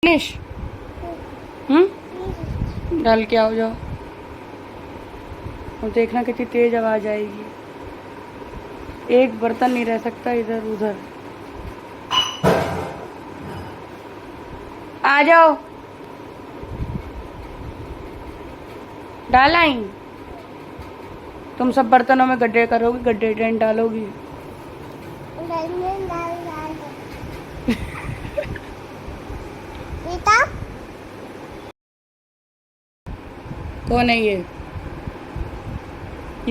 Finish. डाल के आओ जाओ और देखना कितनी तेज आवाज आएगी। एक बर्तन नहीं रह सकता इधर उधर। आ जाओ। डाल आई। तुम सब बर्तनों में गड्ढे करोगी, गड्ढे ड्रेन डालोगी। कौन है ये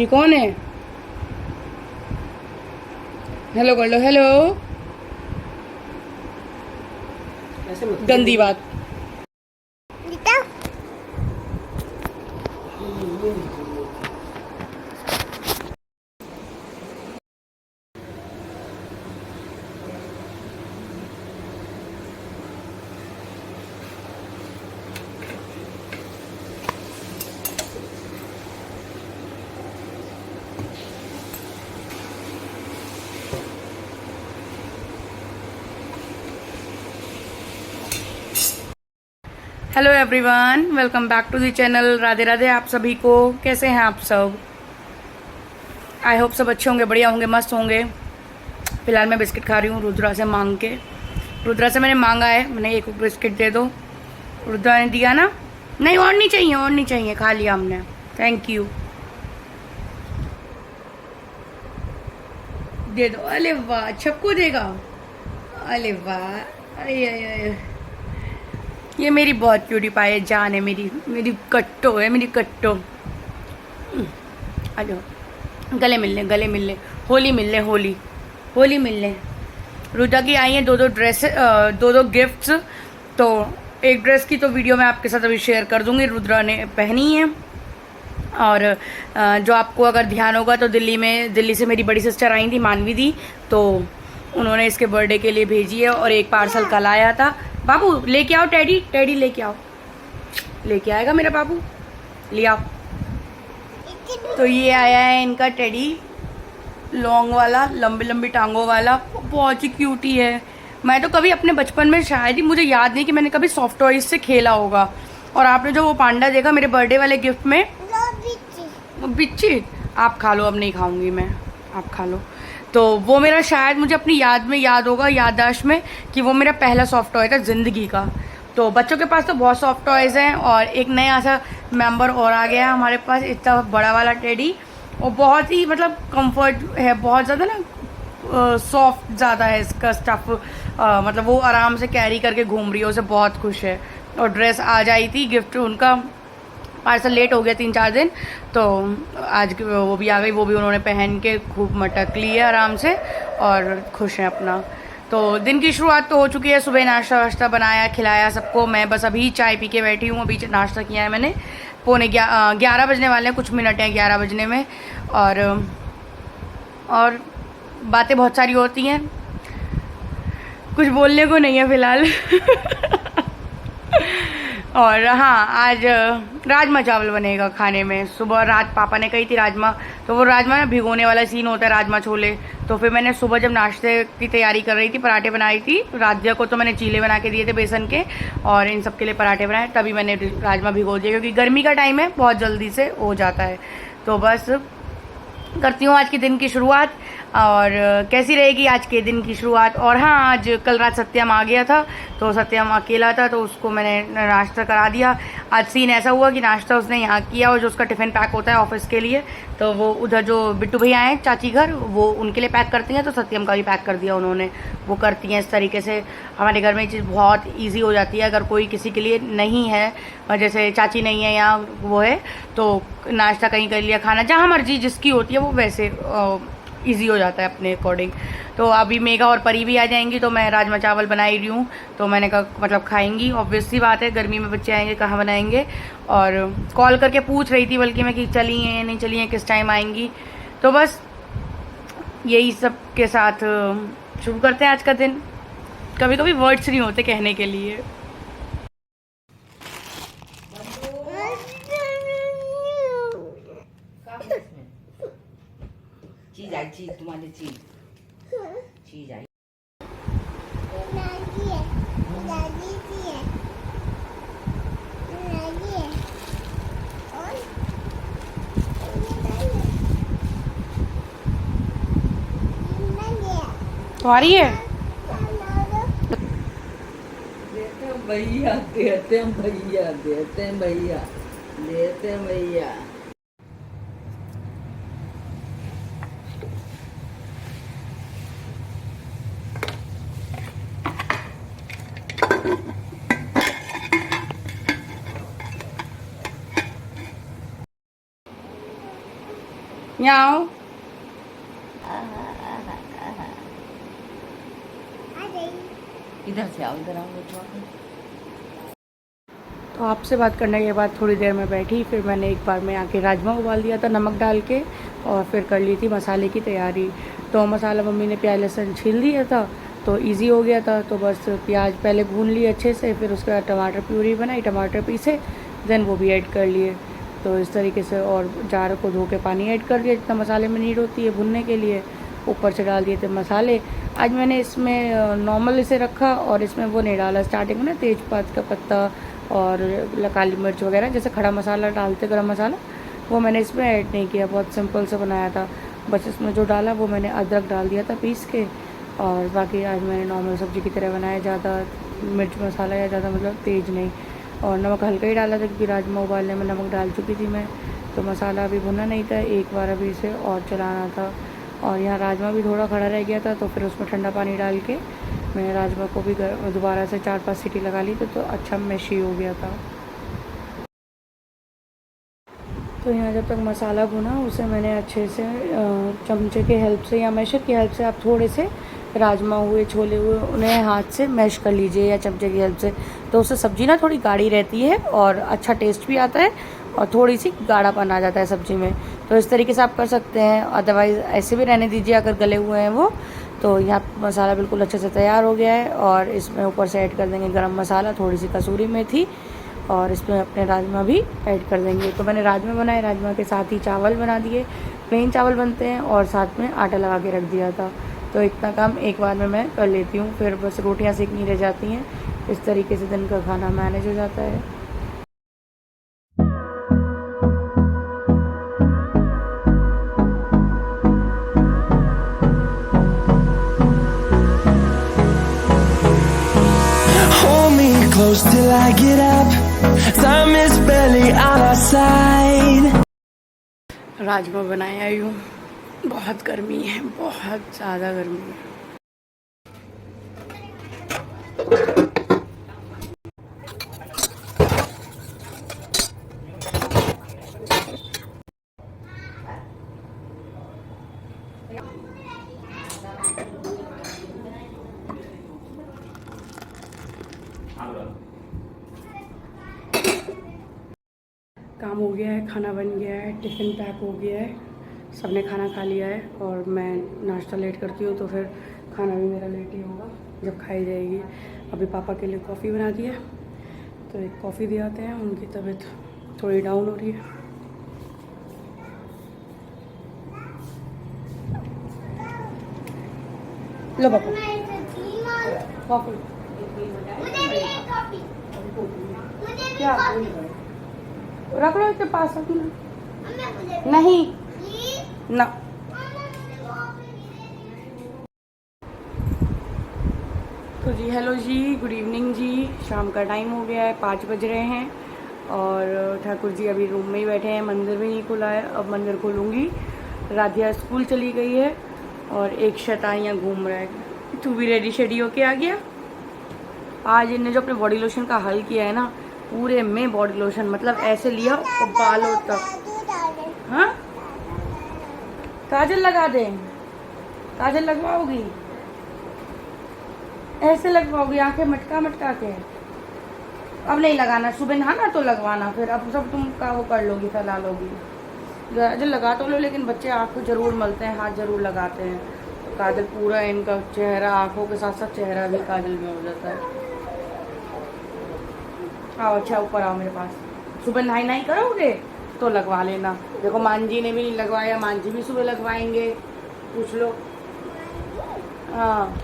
कौन है? हेलो कर लो, हेलो। गंदी बात। Hello everyone, welcome back to the channel. Radhe Radhe आप सभी को। कैसे हैं आप सब? आई होप सब अच्छे होंगे, बढ़िया होंगे, मस्त होंगे। फिलहाल मैं बिस्किट खा रही हूँ रुद्रा से मांग के। रुद्रा से मैंने मांगा है, मैंने एक बिस्किट दे दो। रुद्रा ने दिया ना? नहीं, और नहीं चाहिए, और नहीं चाहिए, खा लिया हमने। Thank you. दे दो। अरे वाह, सबको देगा। अरे वाह, अरे ये मेरी बहुत क्यूटी पाई है, जान है मेरी, मेरी कट्टो है, मेरी कट्टो। आ जाओ, गले मिलने, गले मिलने, होली मिलने, होली होली मिलने। रुद्रा की आई हैं दो ड्रेस, दो गिफ्ट्स। तो एक ड्रेस की तो वीडियो मैं आपके साथ अभी शेयर कर दूंगी, रुद्रा ने पहनी है। और जो आपको अगर ध्यान होगा तो दिल्ली से मेरी बड़ी सिस्टर आई थी, मानवी दी, तो उन्होंने इसके बर्थडे के लिए भेजी है। और एक पार्सल कल आया था। बाबू लेके आओ, टेडी, टेडी लेके आओ, लेके आएगा मेरा बाबू, ले आओ। तो ये आया है इनका टेडी, लॉन्ग वाला, लंबी लंबी टांगों वाला, बहुत ही क्यूटी है। मैं तो कभी अपने बचपन में, शायद ही मुझे याद नहीं कि मैंने कभी सॉफ्ट टॉयज से खेला होगा। और आपने जो वो पांडा देखा मेरे बर्थडे वाले गिफ्ट में, बिच्छी, आप खा लो, अब नहीं खाऊंगी मैं, आप खा लो। तो वो मेरा शायद, मुझे अपनी याद में याद होगा, याददाश्त में, कि वो मेरा पहला सॉफ्ट टॉय था जिंदगी का। तो बच्चों के पास तो बहुत सॉफ्ट टॉयज हैं, और एक नया सा मेंबर और आ गया है हमारे पास, इतना बड़ा वाला टेडी। और बहुत ही मतलब कंफर्ट है, बहुत ज़्यादा ना, सॉफ्ट ज़्यादा है इसका स्टफ। मतलब वो आराम से कैरी करके घूम रही है, उसे बहुत खुश है। और ड्रेस आ जाई थी, गिफ्ट उनका पार्सल लेट हो गया 3-4 दिन, तो आज वो भी आ गई। वो भी उन्होंने पहन के खूब मटक ली है आराम से, और खुश हैं अपना। तो दिन की शुरुआत तो हो चुकी है, सुबह नाश्ता वाश्ता बनाया, खिलाया सबको। मैं बस अभी चाय पी के बैठी हूँ, अभी नाश्ता किया है मैंने। 11 बजने वाले हैं, कुछ मिनट हैं 11 बजने में। और बातें बहुत सारी होती हैं, कुछ बोलने को नहीं है फिलहाल। और हाँ, आज राजमा चावल बनेगा खाने में। सुबह रात पापा ने कही थी राजमा, तो वो राजमा ना भिगोने वाला सीन होता है, राजमा छोले। तो फिर मैंने सुबह जब नाश्ते की तैयारी कर रही थी, पराठे बनाई थी। राध्या को तो मैंने चीले बना के दिए थे बेसन के, और इन सब के लिए पराठे बनाए, तभी मैंने राजमा भिगो दिया, क्योंकि गर्मी का टाइम है, बहुत जल्दी से हो जाता है। तो बस करती हूँ आज के दिन की शुरुआत, और कैसी रहेगी आज के दिन की शुरुआत। और हाँ, आज कल रात सत्यम आ गया था, तो सत्यम अकेला था, तो उसको मैंने नाश्ता करा दिया। आज सीन ऐसा हुआ कि नाश्ता उसने यहाँ किया, और जो उसका टिफ़िन पैक होता है ऑफिस के लिए, तो वो उधर जो बिट्टू भैया हैं चाची घर, वो उनके लिए पैक करती हैं, तो सत्यम का भी पैक कर दिया उन्होंने। वो करती हैं इस तरीके से। हमारे घर में ये चीज़ बहुत ईजी हो जाती है, अगर कोई किसी के लिए नहीं है, और जैसे चाची नहीं है या वो है, तो नाश्ता कहीं कर लिया, खाना जहाँ मर्जी जिसकी होती है, वो वैसे ईजी हो जाता है अपने अकॉर्डिंग। तो अभी मेघा और परी भी आ जाएंगी, तो मैं राजमा चावल बना ही रही हूँ। तो मैंने कहा मतलब खाएंगी, ऑब्वियस सी बात है, गर्मी में बच्चे आएंगे कहाँ बनाएंगे। और कॉल करके पूछ रही थी बल्कि मैं कि चली हैं या नहीं चली हैं, किस टाइम आएंगी। तो बस यही सब के साथ शुरू करते हैं आज का दिन। कभी कभी वर्ड्स नहीं होते कहने के लिए। चीज आई, चीज तुम्हारी, चीज चीज आई। तुम्हारी है? देते भैया, देते भैया, देते भैया, देते भैया। यहाँ आओ। इधर से आओ, इधर आओ, बैठो। तो आपसे बात करने के बाद थोड़ी देर में बैठी, फिर मैंने एक बार में आके राजमा उबाल दिया था नमक डाल के, और फिर कर ली थी मसाले की तैयारी। तो मसाला मम्मी ने प्याज लहसुन छील दिया था, तो इजी हो गया था। तो बस प्याज पहले भून लिए अच्छे से, फिर उसके बाद टमाटर प्यूरी बनाई, टमाटर पीसे, देन वो भी ऐड कर लिए। तो इस तरीके से, और जार को धो के पानी ऐड कर दिया जितना मसाले में नीड होती है भुनने के लिए। ऊपर से डाल दिए थे मसाले। आज मैंने इसमें नॉर्मल इसे रखा, और इसमें वो नहीं डाला स्टार्टिंग में ना, तेज़पात का पत्ता और काली मिर्च वगैरह जैसे खड़ा मसाला डालते गरम मसाला, वो मैंने इसमें ऐड नहीं किया। बहुत सिंपल से बनाया था। बस इसमें जो डाला वो मैंने अदरक डाल दिया था पीस के, और बाकी आज मैंने नॉर्मल सब्ज़ी की तरह बनाया, ज़्यादा मिर्च मसाला या ज़्यादा मतलब तेज़ नहीं। और नमक हल्का ही डाला था क्योंकि राजमा उबालने में नमक डाल चुकी थी मैं। तो मसाला अभी भुना नहीं था, एक बार अभी इसे और चलाना था। और यहाँ राजमा भी थोड़ा खड़ा रह गया था, तो फिर उसमें ठंडा पानी डाल के मैंने राजमा को भी दोबारा से 4-5 सीटी लगा ली, तो अच्छा मैशी हो गया था। तो यहाँ जब तक मसाला भुना, उसे मैंने अच्छे से चमचे के हेल्प से या मैशर की हेल्प से, आप थोड़े से राजमा हुए छोले हुए उन्हें हाथ से मैश कर लीजिए या चमचे की हेल्प से। तो उससे सब्ज़ी ना थोड़ी गाढ़ी रहती है और अच्छा टेस्ट भी आता है, और थोड़ी सी गाढ़ापन आ जाता है सब्ज़ी में। तो इस तरीके से आप कर सकते हैं, अदरवाइज़ ऐसे भी रहने दीजिए अगर गले हुए हैं वो। तो यहाँ मसाला बिल्कुल अच्छे से तैयार हो गया है, और इसमें ऊपर से ऐड कर देंगे गरम मसाला, थोड़ी सी कसूरी मेथी, और इसमें अपने राजमा भी ऐड कर देंगे। तो मैंने राजमा बनाए, राजमा के साथ ही चावल बना दिए, प्लेन चावल बनते हैं, और साथ में आटा लगा के रख दिया था। तो इतना काम एक बार में मैं कर लेती हूँ, फिर बस रोटियाँ सेकनी रह जाती हैं। इस तरीके से दिन का खाना मैनेज हो जाता है। Hold me close till I get up. Time is barely on our side. Rajma बनाए आई हूँ। बहुत गर्मी है, बहुत ज़्यादा गर्मी है। काम हो गया है, खाना बन गया है, टिफ़िन पैक हो गया है, सबने खाना खा लिया है। और मैं नाश्ता लेट करती हूँ, तो फिर खाना भी मेरा लेट ही होगा जब खाई जाएगी। अभी पापा के लिए कॉफ़ी बना दी है, तो एक कॉफ़ी दे आते हैं, उनकी तबीयत थोड़ी डाउन हो रही है। लो पापा कॉफ़ी। क्या रख लो इसके पास, नहीं ना। तो जी हेलो जी, गुड इवनिंग जी। शाम का टाइम हो गया है, 5 बज रहे हैं, और ठाकुर जी अभी रूम में ही बैठे हैं। मंदिर भी नहीं खुला है, अब मंदिर खोलूँगी। राधिया स्कूल चली गई है, और एक शैतान यहाँ घूम रहा है। तू भी रेडी शेडी होके आ गया। आज इन्हें जो अपने बॉडी लोशन का हल किया है ना, पूरे में बॉडी लोशन, मतलब ऐसे लिया और बालों तक। हाँ, काजल लगा दे। काजल लगवाओगी? ऐसे लगवाओगी आंखें मटका मटका के? अब नहीं लगाना, सुबह नहाना तो लगवाना, फिर अब सब तुम का वो कर लोगी, फैला लोगी। काजल लगा तो लो, लेकिन बच्चे आँख जरूर मलते हैं, हाथ जरूर लगाते हैं। तो काजल पूरा इनका चेहरा, आँखों के साथ साथ चेहरा भी काजल में हो जाता है। आओ, अच्छा ऊपर आओ मेरे पास। सुबह नहाई नहीं करोगे तो लगवा लेना। देखो मांझी ने भी नहीं लगवाया, मांझी भी सुबह लगवाएंगे, पूछ लो। हाँ,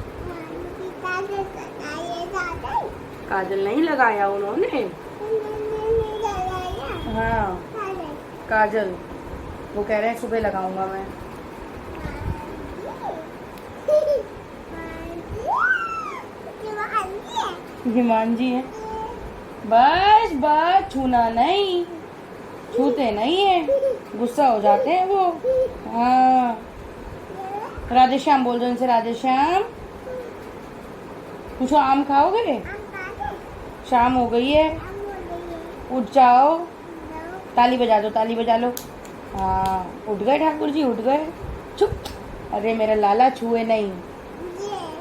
काजल नहीं लगाया उन्होंने। हाँ काजल, वो कह रहे हैं सुबह लगाऊंगा मैं। हिमांजी है। बस बस, छूना नहीं, छूते नहीं है, गुस्सा हो जाते हैं वो। हाँ, राधे श्याम बोल दो इनसे, राधे श्याम। पूछो आम खाओगे? शाम हो गई है, उठ जाओ, ताली बजा दो, ताली बजा लो। हाँ, उठ गए ठाकुर जी, उठ गए। चुप, अरे मेरा लाला छुए नहीं।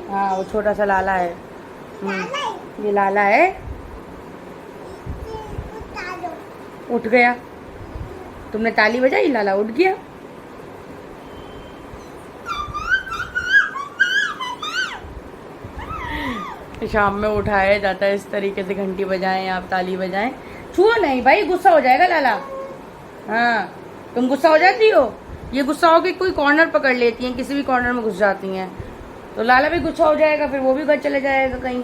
हाँ, वो छोटा सा लाला है। ये लाला है। उठ गया, तुमने ताली बजाई, लाला उठ गया। शाम में उठाया जाता है इस तरीके से, घंटी बजाएं आप, ताली बजाएं। छुओ नहीं भाई, गुस्सा हो जाएगा लाला। हाँ, तुम गुस्सा हो जाती हो, ये गुस्सा हो के कोई कॉर्नर पकड़ लेती हैं, किसी भी कॉर्नर में घुस जाती हैं, तो लाला भी गुस्सा हो जाएगा, फिर वो भी घर चले जाएगा कहीं।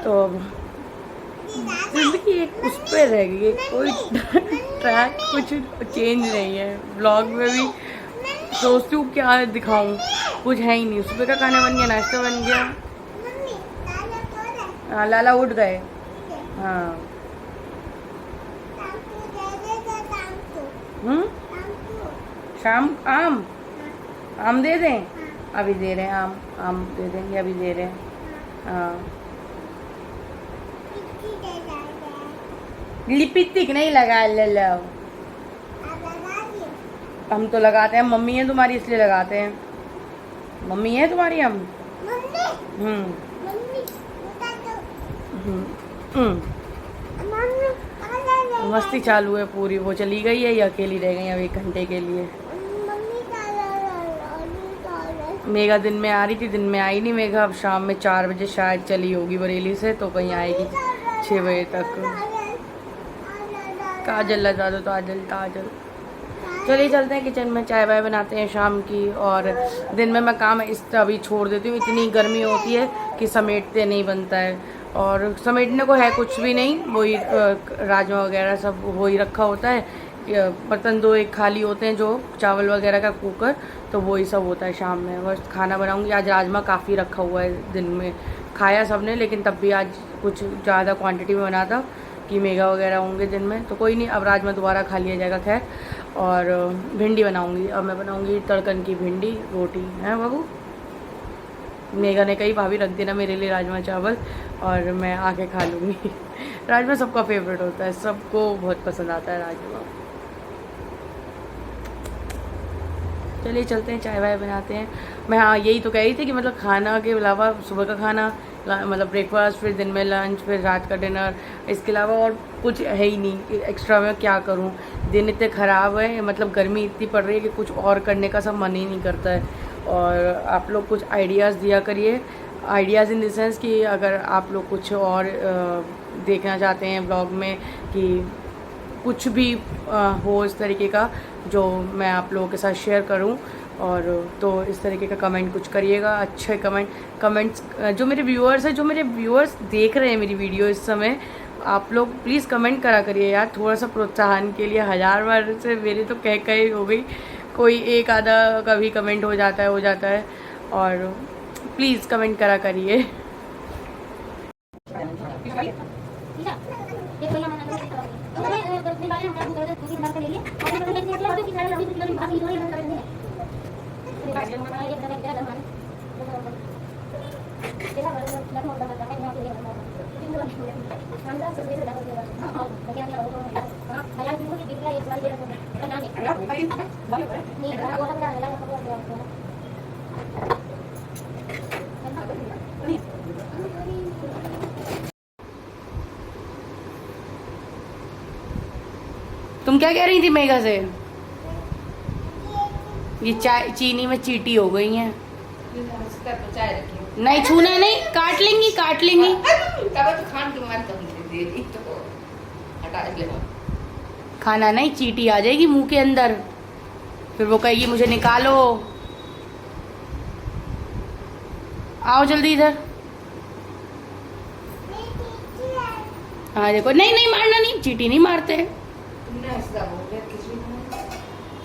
तो जिंदगी एक उस पर रह गई है, कोई ट्रैक कुछ चेंज नहीं है। ब्लॉग में भी सोचती हूँ क्या दिखाऊं, कुछ है ही नहीं। सुबह का खाना बन गया, नाश्ता बन गया। हाँ, लाला उठ गए। हाँ, शाम आम दे दें? अभी दे रहे हैं आम दे देंगे, अभी दे रहे हैं। हाँ, लिपस्टिक नहीं लगा, ले लो। हम तो लगाते हैं, मम्मी है तुम्हारी इसलिए लगाते हैं। मम्मी है तुम्हारी हम। मस्ती चालू है पूरी। वो चली गई है, ये अकेली रह गई अब 1 घंटे के लिए। मेघा दिन में आ रही थी, दिन में आई नहीं मेघा। अब शाम में 4 बजे शायद चली होगी बरेली से, तो कहीं आएगी 6 बजे तक। काजल लगा दो, ताजल। चलिए चलते हैं किचन में, चाय वाय बनाते हैं शाम की। और दिन में मैं काम इस अभी छोड़ देती हूँ, इतनी गर्मी होती है कि समेटते नहीं बनता है। और समेटने को है कुछ भी नहीं, वही राजमा वगैरह सब वही रखा होता है। बर्तन 2 एक खाली होते हैं, जो चावल वगैरह का कुकर, तो वही सब होता है शाम में। बस खाना बनाऊँगी। आज राजमा काफ़ी रखा हुआ है, दिन में खाया सबने, लेकिन तब भी आज कुछ ज़्यादा क्वांटिटी में बना था कि मेघा वगैरह होंगे दिन में, तो कोई नहीं, अब राजमा दोबारा खा लिया जाएगा। खैर, और भिंडी बनाऊंगी। अब मैं बनाऊंगी तड़कन की भिंडी रोटी, है बाबू। मेघा ने कही भाभी रख देना मेरे लिए राजमा चावल, और मैं आके खा लूँगी। राजमा सबका फेवरेट होता है, सबको बहुत पसंद आता है राजमा। चलिए चलते हैं, चाय वाय बनाते हैं। मैं हाँ यही तो कह रही थी कि मतलब खाना के अलावा सुबह का खाना, मतलब ब्रेकफास्ट, फिर दिन में लंच, फिर रात का डिनर, इसके अलावा और कुछ है ही नहीं एक्स्ट्रा। में क्या करूं, दिन इतने ख़राब है, मतलब गर्मी इतनी पड़ रही है कि कुछ और करने का सब मन ही नहीं करता है। और आप लोग कुछ आइडियाज़ दिया करिए, आइडियाज़ इन द सेंस कि अगर आप लोग कुछ और देखना चाहते हैं ब्लॉग में, कि कुछ भी हो इस तरीके का जो मैं आप लोगों के साथ शेयर करूं, और तो इस तरीके का कमेंट कुछ करिएगा। अच्छे कमेंट्स जो मेरे व्यूअर्स देख रहे हैं मेरी वीडियो इस समय, आप लोग प्लीज़ कमेंट करा करिए यार, थोड़ा सा प्रोत्साहन के लिए। 1000 बार से मेरे तो कह हो गई, कोई एक आधा कभी कमेंट हो जाता है, और प्लीज़ कमेंट करा करिए। तुम क्या कह रही थी मेघा से? ये चाय चीनी में चीटी हो गई हैं। नहीं छूना नहीं, काट लेंगी। खाना नहीं, चीटी आ जाएगी मुंह के अंदर, फिर वो कहेगी मुझे निकालो। आओ जल्दी इधर। हाँ देखो, नहीं मारना नहीं, चीटी नहीं मारते।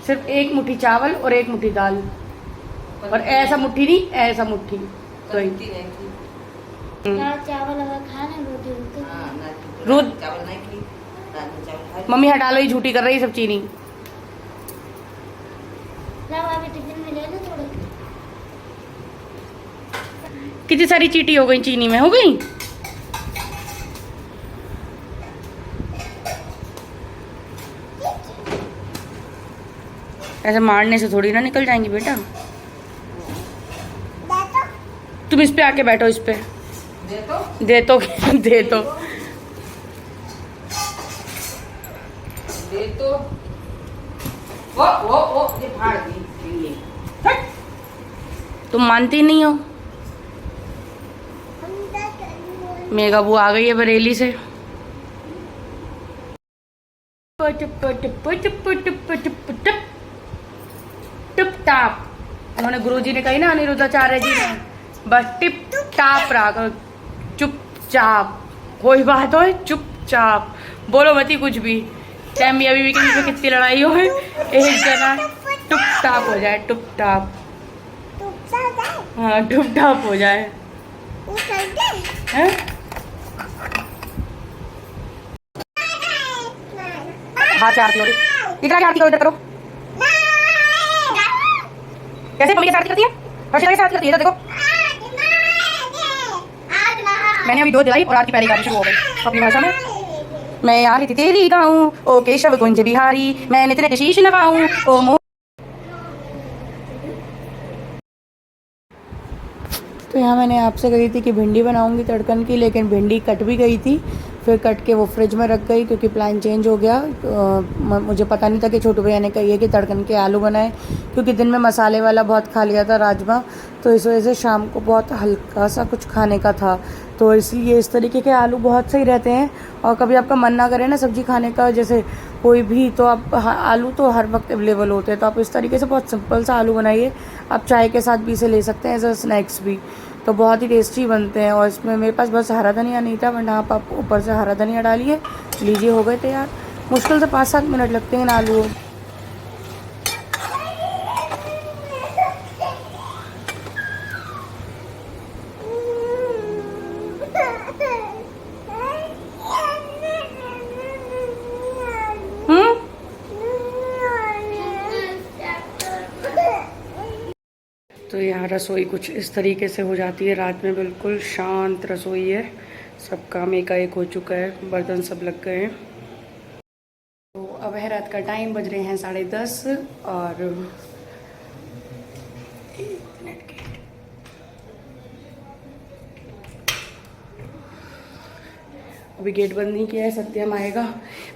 सिर्फ 1 मुट्ठी चावल और 1 मुट्ठी दाल, और ऐसा मुट्ठी नहीं, ऐसा मुट्ठी तो ही। दाल चावल अगर खाना रोटी रोटी रोज चावल नहीं की, रात में चावल खाई। मम्मी हटा लो, ये झूठी कर रही है सब चीनी। लाओ अभी टिफिन में ले लो थोड़ा। कितनी सारी चीटी हो गई चीनी में, हो गई। ऐसे मारने से थोड़ी ना निकल जाएंगी बेटा। तुम इस पे आके बैठो, इस पे दे तो दे तो दे तो दे तो वो ये फाड़ दी ये। तुम मानती नहीं हो। मेगा बू आ गई है बरेली से। टिप टाप, उन्होंने गुरुजी ने कही ना, अनिरुद्धाचार्य जी ने, बस टिप टाप रहा करो, चुपचाप। कोई बात हो चुपचाप, बोलो मती कुछ भी। चाहे मियाँ बीवी के बीच में कितनी लड़ाई हो, एक जना टुप टाप हो जाए, टुप टाप। हाँ टुप टाप हो जाए। हैं? हाथ से आरती हो रही, इधर आके आरती करो, इधर करो। कैसे मम्मी कैसे आरती करती है? हर्षिता कैसे आरती करती है? इधर देखो, मैंने अभी 2 दिलाई और आरती पहले गानी शुरू हो गई अपनी भाषा में। मैं आरती तेरी गाऊं ओ केशव कुंज बिहारी, मैं नित्य शीश नवाऊं ओ मो। तो यहाँ मैंने आपसे कही थी कि भिंडी बनाऊंगी तड़कन की, लेकिन भिंडी कट भी गई थी, फिर कट के वो फ्रिज में रख गई क्योंकि प्लान चेंज हो गया। मुझे पता नहीं था कि छोटू भैया ने कही है कि तड़कन के आलू बनाए, क्योंकि दिन में मसाले वाला बहुत खा लिया था राजमा, तो इस वजह से शाम को बहुत हल्का सा कुछ खाने का था, तो इसलिए इस तरीके के आलू बहुत सही रहते हैं। और कभी आपका मन ना करे ना सब्जी खाने का, जैसे कोई भी, तो आप आलू तो हर वक्त अवेलेबल होते हैं, तो आप इस तरीके से बहुत सिंपल सा आलू बनाइए। आप चाय के साथ भी इसे ले सकते हैं एज अ स्नैक्स भी, तो बहुत ही टेस्टी बनते हैं। और इसमें मेरे पास बस हरा धनिया नहीं था, वरना आप ऊपर से हरा धनिया डालिए, लीजिए, हो गए तैयार। मुश्किल से 5-7 मिनट लगते हैं इन आलू। तो यहाँ रसोई कुछ इस तरीके से हो जाती है रात में, बिल्कुल शांत रसोई है, सब काम एकाएक हो चुका है, बर्तन सब लग गए हैं। तो अब है रात का टाइम, बज रहे हैं 10:30 और 1 मिनट के अभी गेट बंद नहीं किया है। सत्यम आएगा,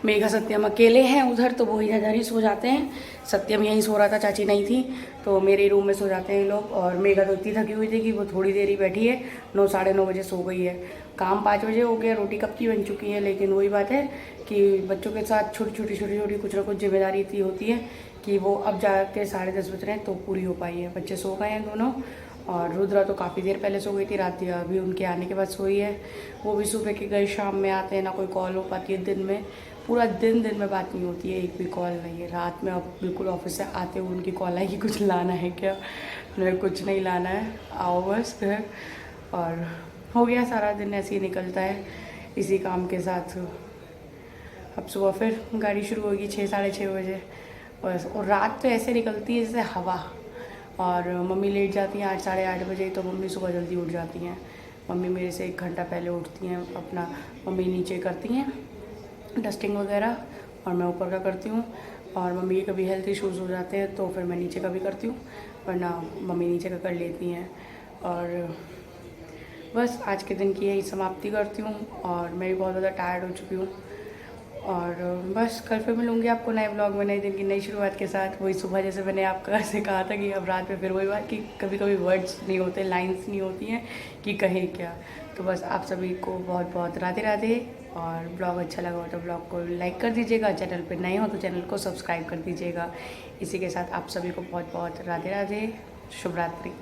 मेघा सत्यम अकेले हैं उधर, तो वो इधर ही सो जाते हैं। सत्यम यहीं सो रहा था, चाची नहीं थी, तो मेरे रूम में सो जाते हैं लोग। और मेघा तो इतनी थकी हुई थी कि वो थोड़ी देर ही बैठी है, 9 साढ़े 9 बजे सो गई है। काम 5 बजे हो गया, रोटी कब की बन चुकी है, लेकिन वही बात है कि बच्चों के साथ छोटी छोटी कुछ ना कुछ जिम्मेदारी इतनी होती है कि वो अब जाके 10:30 बज रहे हैं तो पूरी हो पाई है। बच्चे सो गए हैं दोनों, और रुद्रा तो काफ़ी देर पहले सो गई थी रात, अभी उनके आने के बाद सोई है। वो भी सुबह के गए, शाम में आते हैं, ना कोई कॉल हो पाती है दिन में, पूरा दिन में बात नहीं होती है, एक भी कॉल नहीं है। रात में अब बिल्कुल ऑफिस से आते हुए उनकी कॉल आई कि कुछ लाना है क्या, मैंने कुछ नहीं लाना है, आओ बस घर। और हो गया, सारा दिन ऐसे ही निकलता है इसी काम के साथ। अब सुबह फिर गाड़ी शुरू होगी 6 साढ़े 6 बजे, बस। और रात तो ऐसे निकलती है जैसे हवा। और मम्मी लेट जाती हैं 8 साढ़े 8 बजे, तो मम्मी सुबह जल्दी उठ जाती हैं। मम्मी मेरे से 1 घंटा पहले उठती हैं, अपना मम्मी नीचे करती हैं डस्टिंग वगैरह, और मैं ऊपर का करती हूँ। और मम्मी के कभी हेल्थ इश्यूज़ हो जाते हैं तो फिर मैं नीचे का भी करती हूँ, वरना मम्मी नीचे का कर लेती हैं। और बस आज के दिन की यही समाप्ति करती हूँ, और मैं भी बहुत ज़्यादा टायर्ड हो चुकी हूँ। और बस कल फिर मिलूँगी आपको नए ब्लॉग में, नए दिन की नई शुरुआत के साथ। वही सुबह जैसे मैंने आपका से कहा था कि अब रात में फिर वही बात कि कभी कभी वर्ड्स नहीं होते, लाइंस नहीं होती हैं कि कहें क्या। तो बस आप सभी को बहुत बहुत राधे राधे। और ब्लॉग अच्छा लगा हो तो ब्लॉग को लाइक कर दीजिएगा, चैनल पे नए हो तो चैनल को सब्सक्राइब कर दीजिएगा। इसी के साथ आप सभी को बहुत बहुत राधे राधे, शुभ रात्रि।